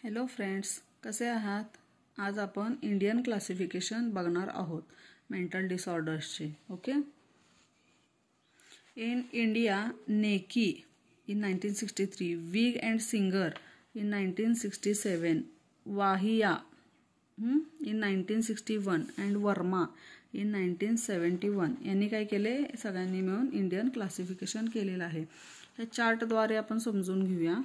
Hello friends, कसे आहात? आज आपण इंडियन क्लासिफिकेशन बघणार आहोत मेंटल डिसऑर्डर्सचे. Okay. In India, Neki in 1963, Wig and Singer in 1967, Wahia in 1961 and Verma in 1971 यांनी काय केले? सगळ्यांनी मिळून इंडियन क्लासिफिकेशन केलेलं आहे. या चार्टद्वारे आपण समजून घेऊया.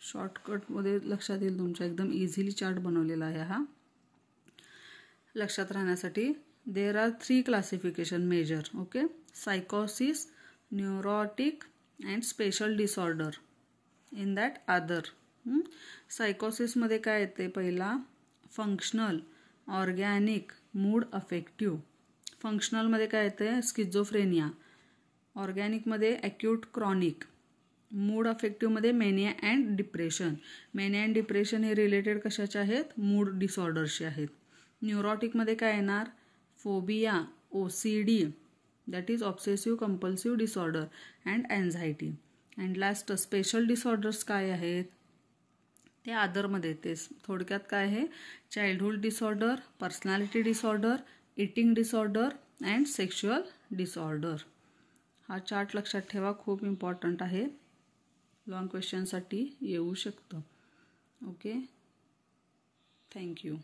शॉर्टकटमध्ये लक्षात येईल तुमच्या. एकदम इझिली चार्ट बनवलेला आहे हा. लक्षात राहण्यासाठी there are 3 classification major. Okay. सायकोसिस, neurotic and special disorder. In that other. सायकोसिसमध्ये काय येते? पहिला फंक्शनल, ऑर्गॅनिक, मूड अफेक्टिव्ह. फंक्शनलमध्ये काय येते? स्किझोफ्रेनिया. ऑर्गॅनिकमध्ये ॲक्यूट क्रॉनिक. मूड अफेक्टिव्हमध्ये mania and depression. Mania and depression हे रिलेटेड कशाचे आहेत? मूड डिसऑर्डरशी आहेत. न्यूरोटिकमध्ये काय येणार? Phobia, OCD, that is obsessive compulsive disorder and anxiety. And last special disorders काय आहेत? ते अदरमध्ये येते. थोडक्यात काय आहे? Childhood disorder, personality disorder, eating disorder and sexual disorder. हा चार्ट लक्षात ठेवा, खूप इम्पॉर्टंट आहे. लॉंग क्वेश्चनसाठी येऊ शकतं. ओके. थँक्यू.